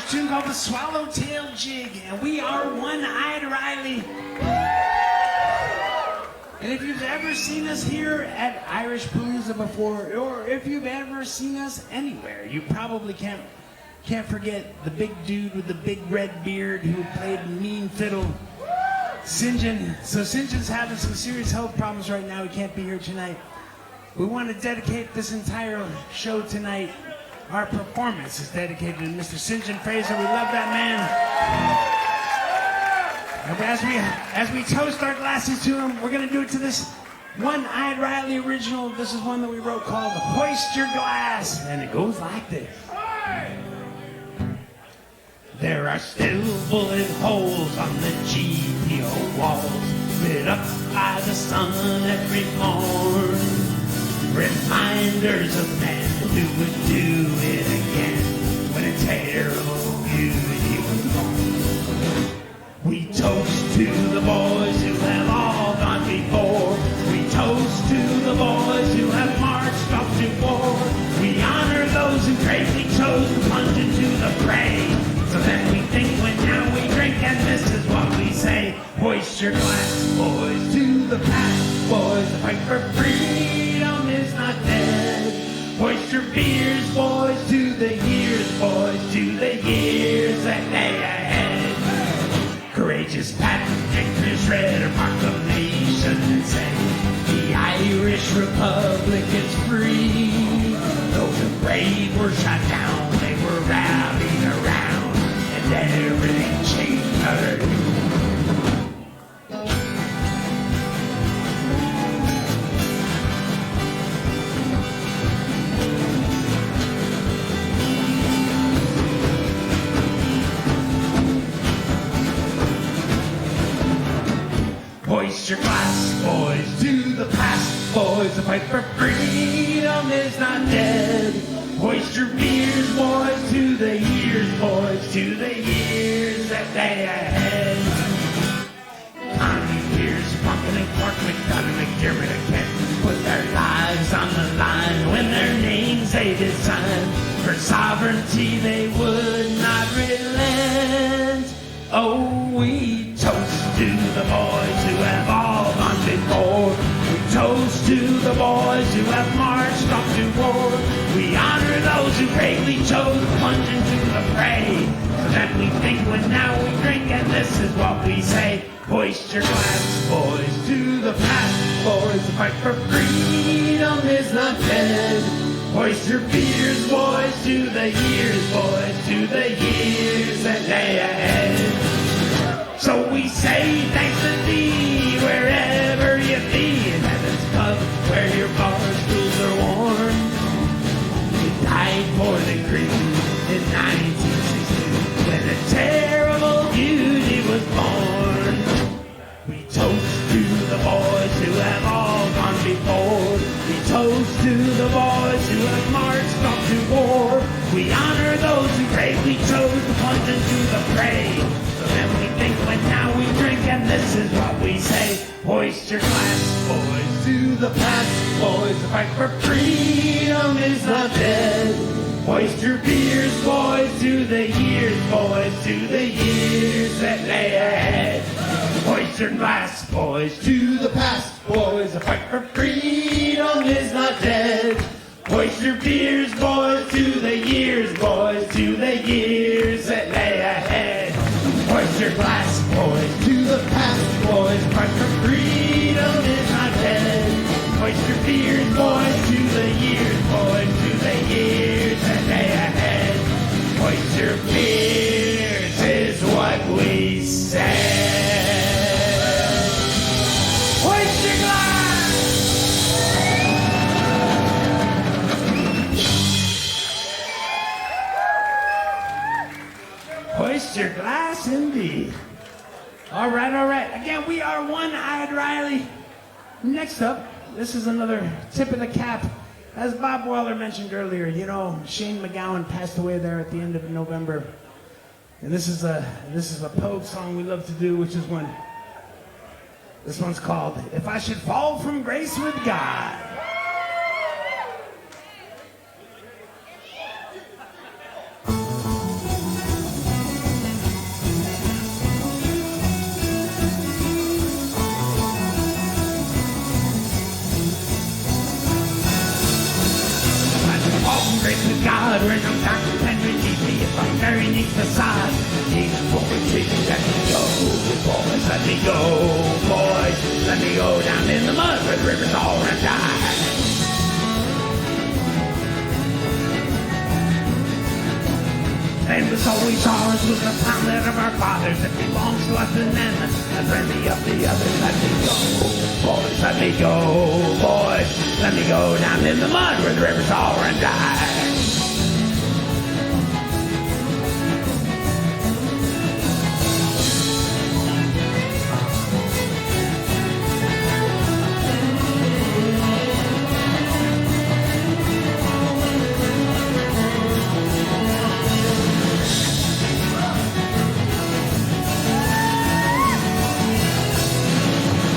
Tune called the Swallowtail Jig, and we are One-Eyed Reilly. And if you've ever seen us here at Irishpalooza before, or if you've ever seen us anywhere, you probably can't forget the big dude with the big red beard who played mean fiddle, St. John. So St. John's having some serious health problems right now. He can't be here tonight. We want to dedicate this entire show tonight. Our performance is dedicated to Mr. St. John Fraser. We love that man. And as we toast our glasses to him, we're going to do it to this One-Eyed Reilly original. This is one that we wrote called Hoist Your Glass. And it goes like this. There are still bullet holes on the GPO walls, lit up by the sun every morn. Reminders of men who would do it again when a terrible beauty was born. We toast to the boys who have all gone before. We toast to the boys who have marched off to war. We honor those who bravely chose to plunge into the fray. So then we think when now we drink, and this is what we say. Hoist your glass, boys, to the past. Boys, the fight for freedom is not dead. Hoist your beers, boys, to the years, boys, to the years that lay ahead. Courageous patent, victors, read a proclamation and say, the Irish Republic is free. Though the brave were shot down, they were rallied around, and everything changed. Hoist your glass, boys, to the past, boys. The fight for freedom is not dead. Hoist your beers, boys, to the years, boys, to the years that lay ahead. Connie, Pierce, Pumpkin and Clark, McDonough, McDermott, and Kent put their lives on the line when their names they did sign. For sovereignty they would not relent. Oh, we toast to the boys who have all gone before. We toast to the boys who have marched off to war. We honor those who bravely chose to plunge into the fray. So that we think when now we drink, and this is what we say. Hoist your glass, boys, to the past, boys. The fight for freedom is not dead. Hoist your beers, boys, to the years, boys, to the years that lay ahead. So we say thanks to thee wherever you be, in heaven's pub where your bar stools are worn. You died for the cream in 1962 when a terrible beauty was born. We toast to the boys who have all gone before. We toast to the boys who have marched off to war. We honor those who brave. We chose to plunge into the fray. So then we think, but now we drink, and this is what we say. Hoist your glass, boys, to the past. Boys, the fight for freedom is not dead. Hoist your beers, boys, to the years, boys, to the years that lay ahead. Hoist your glass, boys, to the past, boys. The fight for freedom is not dead. Hoist your beers, boys, to the years, boys, to the years that lay ahead. Hoist your glass, boys, to the past, boys. The fight for freedom is not dead. Hoist your beers, boys, to the years, boys, to the years that lay ahead. Hoist your beers is what we say. Hoist your glass! Hoist your glass indeed. All right, all right. Again, we are One-Eyed Reilly. Next up, this is another tip of the cap. As Bob Weller mentioned earlier, you know, Shane McGowan passed away there at the end of November. And this is a Pogue song we love to do, which is one. This one's called If I Should Fall from Grace with God. God, where no doctor can relieve me if I'm very neat facade. Jesus, forward, Jesus, let me go, boys, let me go, boys. Let me go down in the mud where the rivers all run dry. And was always ours was the family of our fathers that belongs to us and them. And friendly of the others, let me go, boys, let me go, boys. Let me go down in the mud where the rivers all run dry.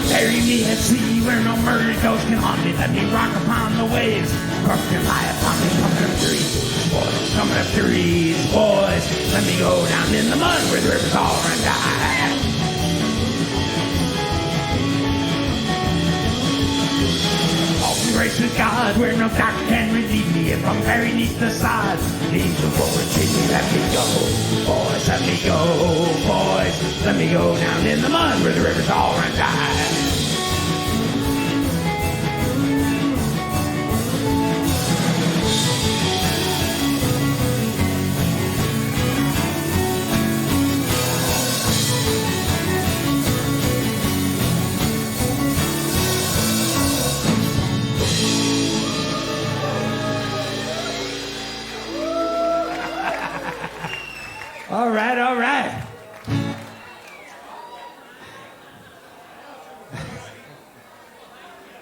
Bury me at sea where no murder ghost can haunt me. Let me rock upon the waves. Cross can lie upon me. Coming up trees, boys. Coming up trees, boys. Let me go down in the mud where the rivers all run dry. All in grace with God where no doctor can relieve me if I'm buried neath the sod. Angel forward, take me, let me go, boys. Let me go, boys. Let me go down in the mud where the rivers all run dry. All right, all right.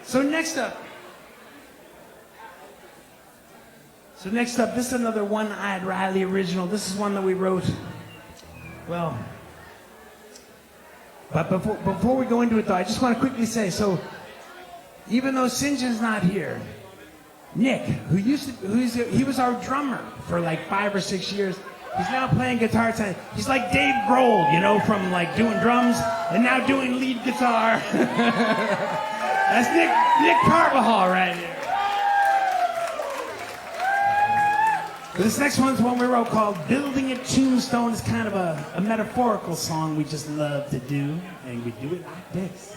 So next up, this is another One-Eyed Reilly original. This is one that we wrote, well, but before we go into it though, I just want to quickly say, so even though St. John's not here, Nick, he was our drummer for like 5 or 6 years. He's now playing guitar. He's like Dave Grohl, you know, from like doing drums and now doing lead guitar. That's Nick Carbajal right here. This next one's one we wrote called Building a Tombstone. It's kind of a metaphorical song we just love to do, and we do it like this.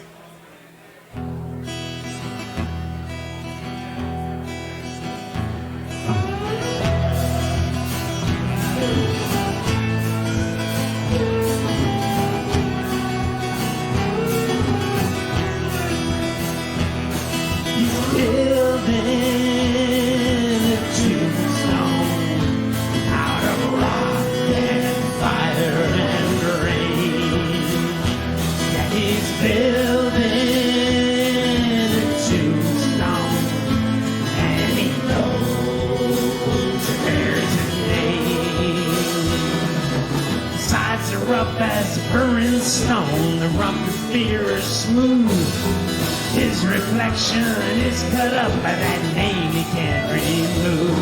rough as burning stone, the rump of fear is smooth. His reflection is cut up by that name he can't remove.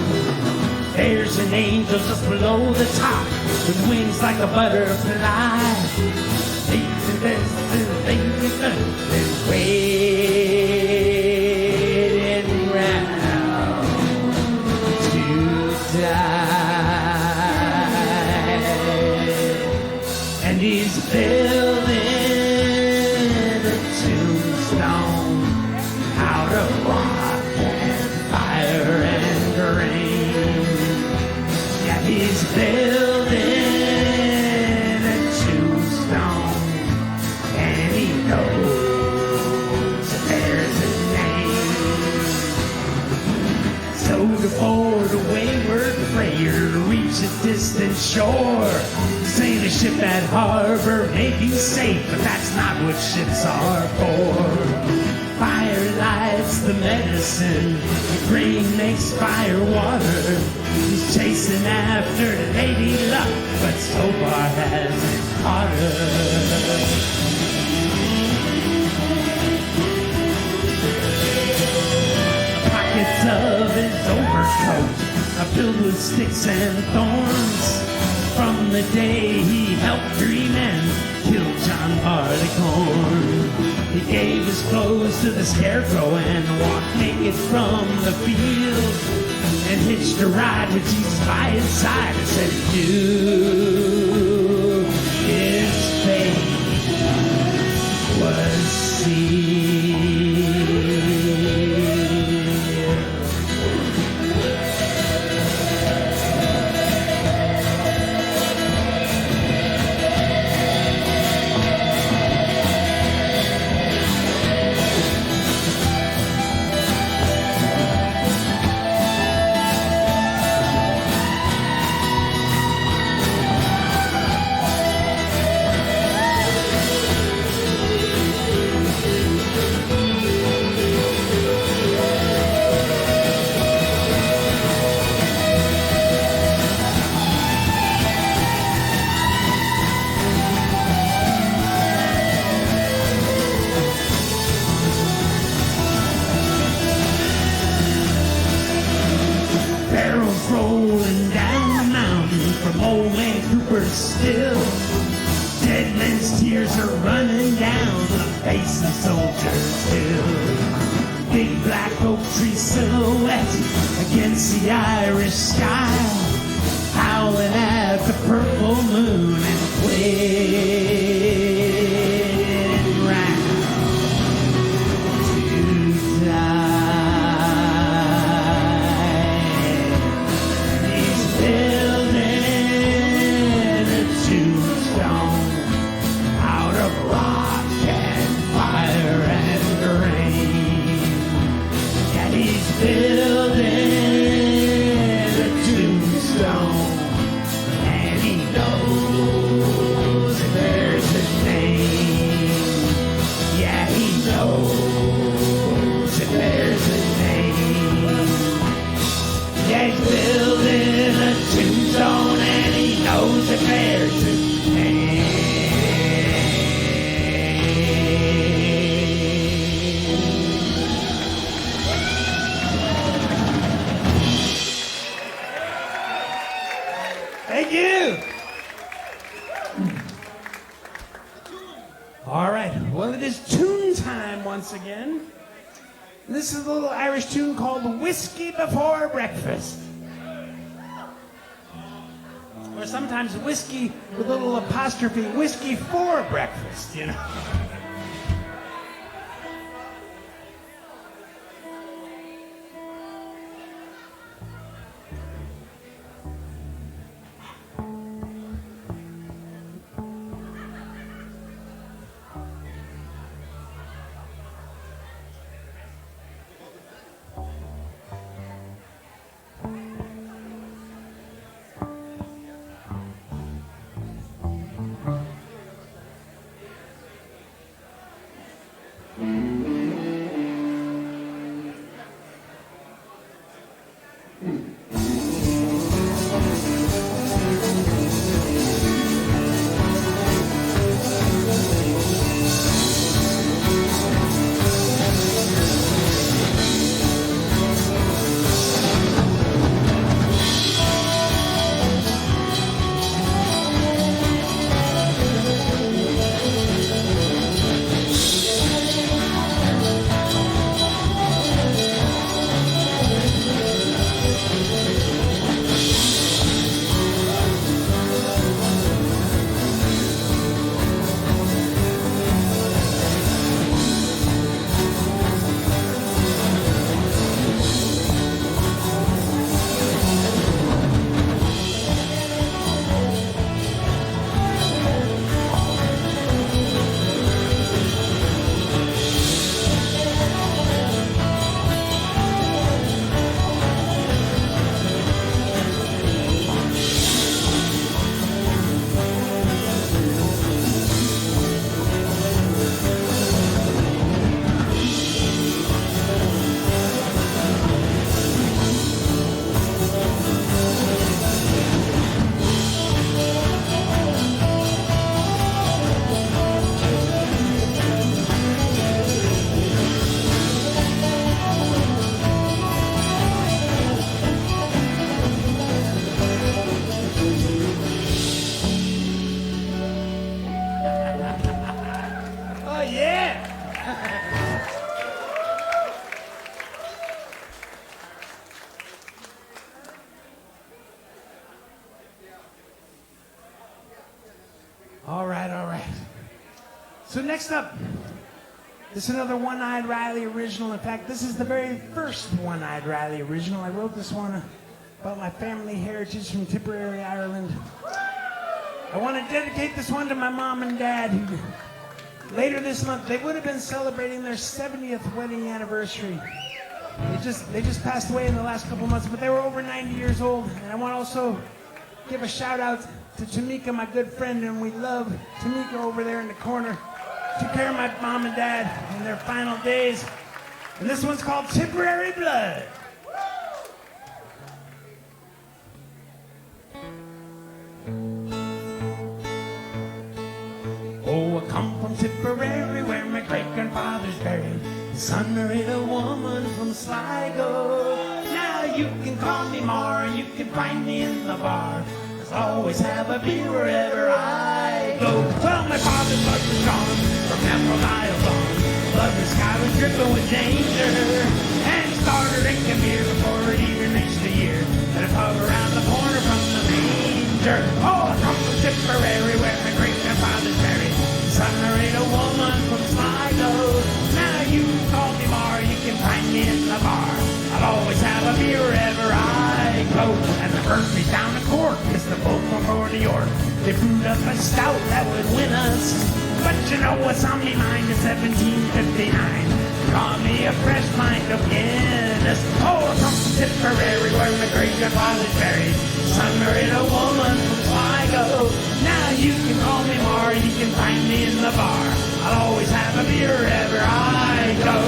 There's an angel just below the top, with wings like a butterfly. Waiting round to die. And he's building a tombstone out of rock and fire and rain. Yeah, he's building a tombstone, and he knows there's a name. So to board a wayward freighter to reach a distant shore, sail a ship at harbor may be safe, but that's not what ships are for. Fire lights the medicine, the rain makes fire water. He's chasing after Lady Luck, but so far hasn't caught her. Pockets of his overcoat are filled with sticks and thorns. From the day he helped 3 men kill John Barleycorn. He gave his clothes to the scarecrow and walked naked from the field, and hitched a ride with Jesus by his side and said, "You, his fate was sealed." Rolling down the mountain from old man Cooper's still. Dead men's tears are running down the face of Soldiers Hill. Big black oak tree silhouette against the Irish sky, howling at the purple moon and waiting round to die. Building a tombstone, and he knows there's a name. Yeah, he knows that there's a name. Yeah, he's building a tombstone, and he knows that there's a name. Thank you. All right. Well, it is tune time once again. This is a little Irish tune called Whiskey Before Breakfast. Or sometimes whiskey with a little apostrophe, whiskey for breakfast, you know. All right, all right. So next up, this is another One-Eyed Reilly original. In fact, this is the very first One-Eyed Reilly original. I wrote this one about my family heritage from Tipperary, Ireland. I want to dedicate this one to my mom and dad, who later this month, they would have been celebrating their 70th wedding anniversary. They just passed away in the last couple months, but they were over 90 years old. And I want to also give a shout out to Tamika, my good friend, and we love Tamika over there in the corner. Took care of my mom and dad in their final days. And this one's called Tipperary Blood. Oh, I come from Tipperary, where my great-grandfather's buried. His son married a woman from Sligo. Now you can call me Mar, and you can find me in the bar. Always have a beer wherever I go. Well, my father's blood was gone from Emerald Isle on. Blood the sky was dripping with danger, and he started drinking beer before it even reached a year. And a pub around the corner from the manger. Oh, I come from Tipperary, where my great-grandfather's buried. Son married a woman from Sligo. Now you can call me Mar, you can find me in the bar. I'll always have a beer wherever I go. And the Berkeley's down the court, it's the boat from New York. They brewed up a stout that would win us. But you know what's on me mind is 1759. Call me a fresh pint of Guinness. Oh, I come from Tipperary, where my great-grandfather's buried. Son married a woman from Sligo. Now you can call me Mar, you can find me in the bar. I'll always have a beer wherever I go.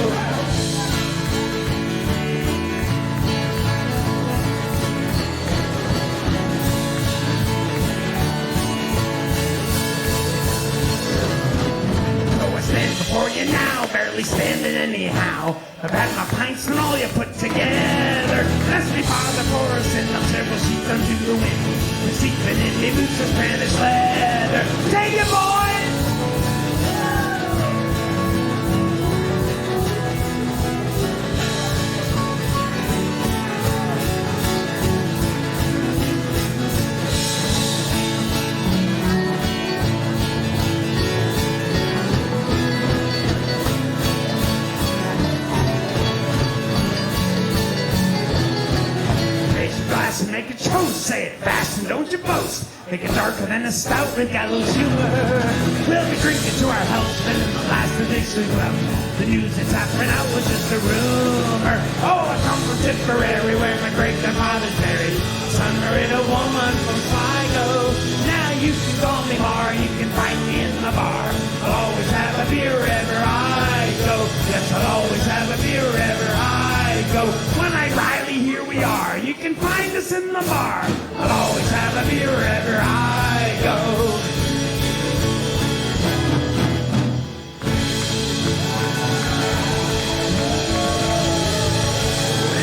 For you now, barely standing anyhow. I've had my pints and all you put together. Bless me, Father, for us, send up several sheets unto the wind. We're sleeping in me boots of Spanish leather. Take it, boys! Make a toast, say it fast and don't you boast. Make it darker than a stout with gallows humor. We'll be drinking to our health, spending the last of this week well. The news that's happening out was just a rumor. Oh, I come from Tipperary, where my great-grandfather's buried. Son married a woman from Sligo. Now you can call me Mar, you can find me in the bar. I'll always have a beer wherever I go. Yes, I'll always have a beer wherever I go. One-Eyed Reilly, here we are. You can find us in the bar. I'll always have a beer wherever I go.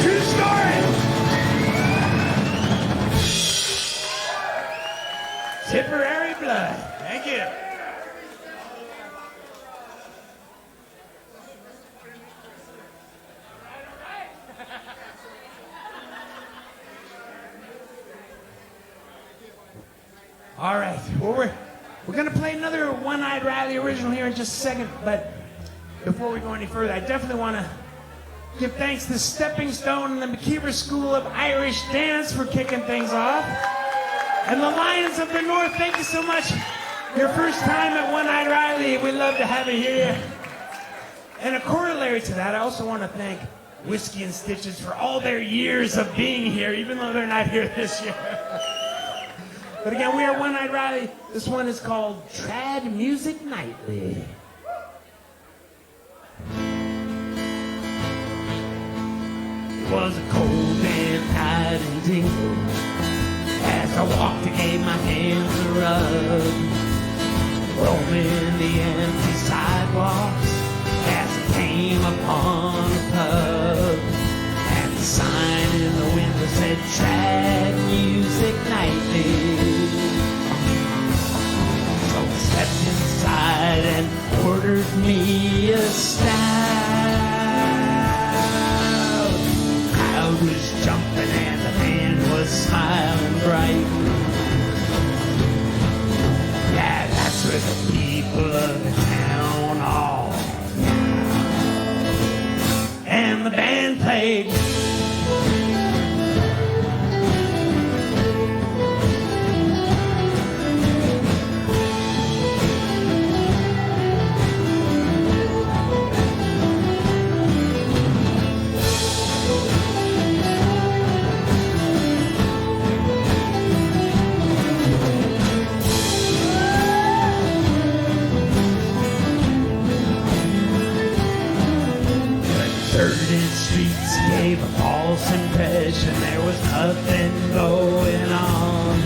True story. Tipperary Blood. Thank you. All right, well, we're going to play another One-Eyed Reilly original here in just a second, but before we go any further, I definitely want to give thanks to Stepping Stone and the McKeever School of Irish Dance for kicking things off. And the Lions of the North, thank you so much. Your first time at One-Eyed Reilly, we'd love to have you here. And a corollary to that, I also want to thank Whiskey and Stitches for all their years of being here, even though they're not here this year. But again, we are One-Eyed Reilly. This one is called Trad Music Nightly. It was a cold and tight and tingle as I walked and gave my hands a rub, roaming the empty sidewalks as I came upon a pub. And the sign in the window said Trad Music Nightly. So I stepped inside and ordered me a stout. Crowd was jumping and the band was smiling bright. Yeah, that's what the people of the town hall. And the band played. Deserted streets gave a false impression there was nothing going on.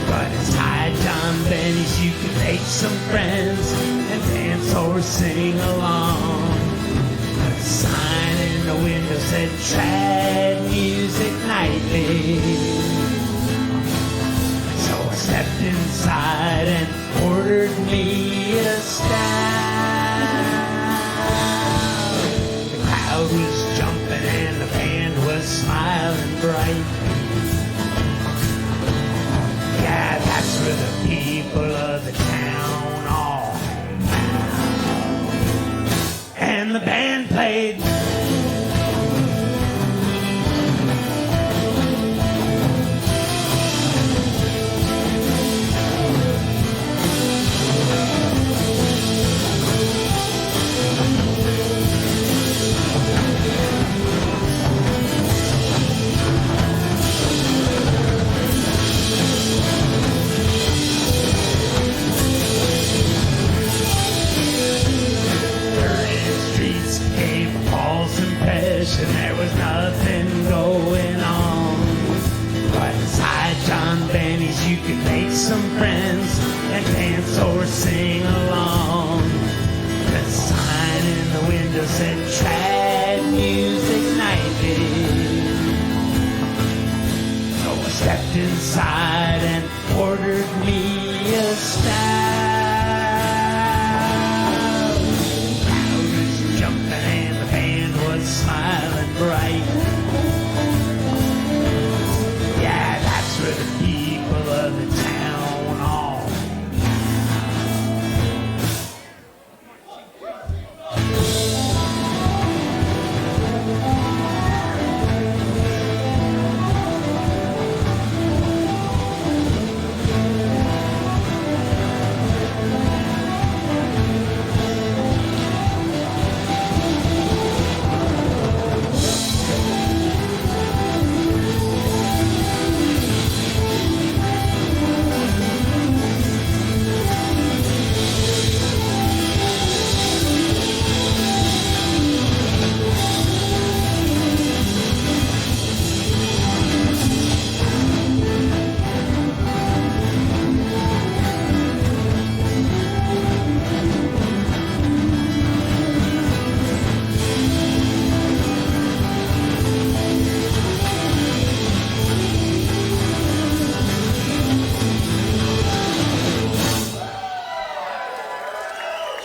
But inside John Benny's you could make some friends and dance or sing along. A sign in the window said trad music nightly. So I stepped inside and ordered me a stout. The crowd was jumping and the band was smiling bright. Yeah, that's where the people of the town are. And the band played. And there was nothing going on. But inside John Benny's you could make some friends and dance or sing along. The sign in the window said trad music nightly. So I stepped inside and ordered me a stout. Smiling bright. Yeah, that's where the people of the town are.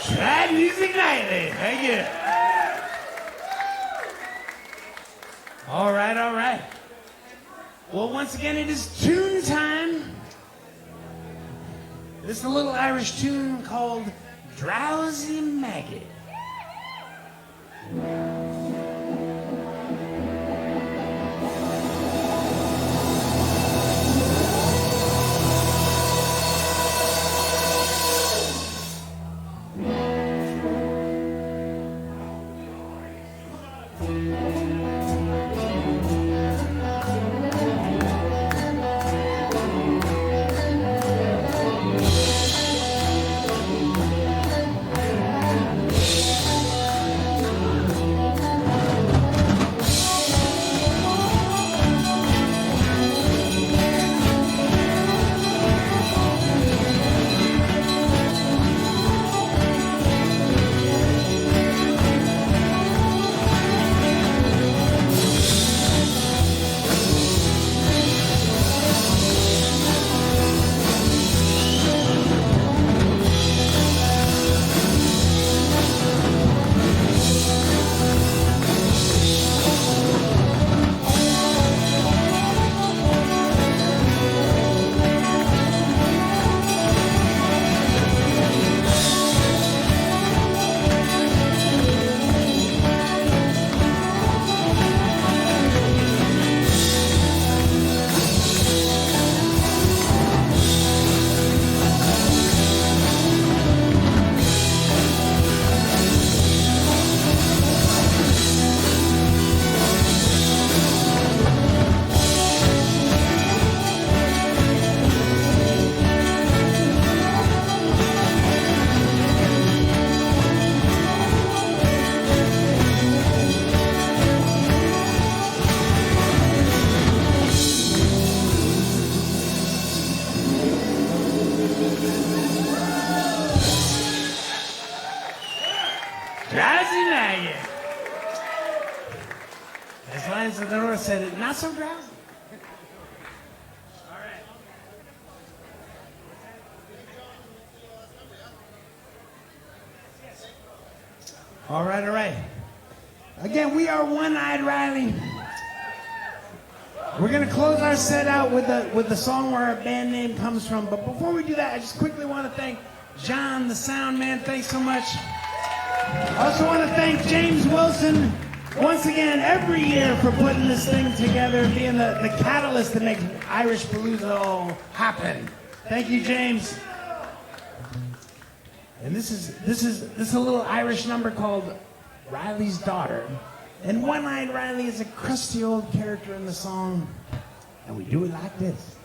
Trad music nightly. Thank you. All right, all right. Well, once again, it is tune time. This is a little Irish tune called Drowsy Maggot. Drowsy maggot. As Lions of the North said it, not so drowsy. All right, all right. Again, we are One-Eyed Reilly. We're gonna close our set out with the song where our band name comes from. But before we do that, I just quickly want to thank John, the sound man. Thanks so much. I also want to thank James Wilson once again every year for putting this thing together, being the catalyst to make Irishpalooza all happen. Thank you, James. And this is a little Irish number called Reilly's Daughter. And One-Eyed Reilly is a crusty old character in the song, and we do it like this.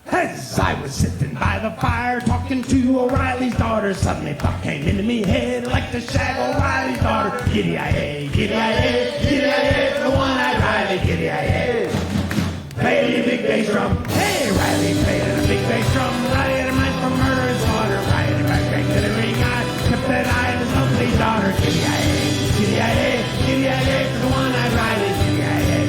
As I was sitting by the fire talking to O'Reilly's daughter, suddenly thought came into me head like the shag O'Reilly's daughter. Giddy-I-A, giddy-I-A, giddy-I-A, the One-Eyed Reilly, giddy-I-A. Played a big bass drum, hey, Reilly played a big bass drum. Reilly had a mind for murder and slaughter. Reilly back to the ring, I kept that eye on his lovely daughter. Giddy-I-A, giddy-I-A, giddy-I-A, the One-Eyed Reilly, giddy-I-A.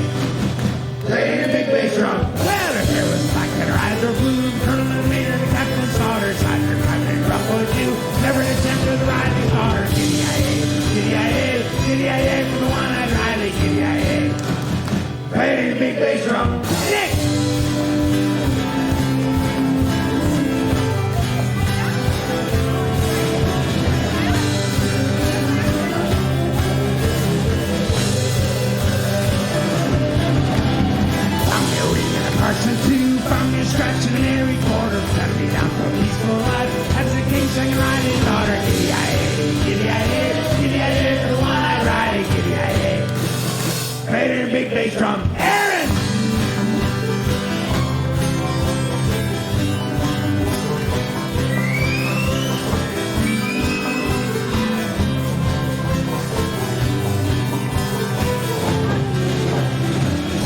Played a big bass drum. Well, her hair was black and her eyes were blue. Colonel Maynard and the Captain's daughter. Side her captain, ruffled you. Never an attempt with Reilly's daughter. Giddy-I-A, giddy-I-A, giddy-I-A, for the One-Eyed Reilly, giddy-I-A. Played a big bass drum. Nick! Carson too, found me a scratch in an airy quarter, set me down for a peaceful life. As the king sang Reilly's daughter, giddy-I-A, giddy-I-A, giddy-I-A, for the One-Eyed Reilly, giddy-I-A. Played a big bass drum. Aaron!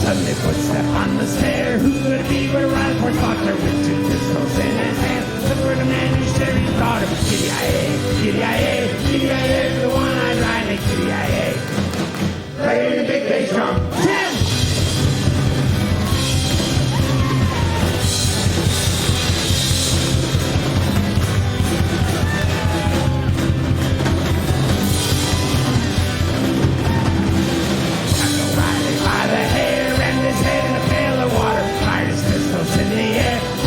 Suddenly footstep on the stair. Who could it be but Reilly Fort Spotter with two pistols in his hand? Look for the man who's sharing his daughter. Giddy-I-A, giddy-I-A, giddy-I-A, for the One-Eyed Reilly, giddy-I-A. Played a big bass drum. Tim!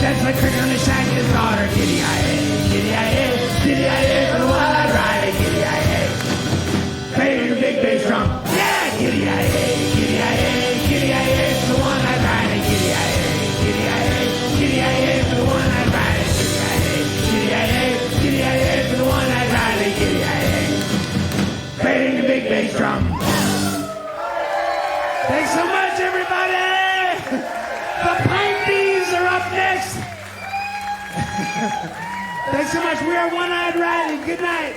That's like cricket on the shack his daughter. Giddy-I-A, giddy-I-A, giddy-I-A, for the One-Eyed Reilly, giddy-I-A. Played a big bass drum. Yeah, giddy-I-A, giddy-I-A, giddy-I-A, for the One-Eyed Reilly, giddy-I-A, giddy-I-A, giddy-I-A, for the One-Eyed Reilly, giddy-I-A, giddy-I-A, giddy-I-A, for the One-Eyed Reilly, giddy-I-A. Played a big bass drum. Thanks so much, everybody. The Pine Bees are up next. Thanks so much. We are One-Eyed Reilly. Good night.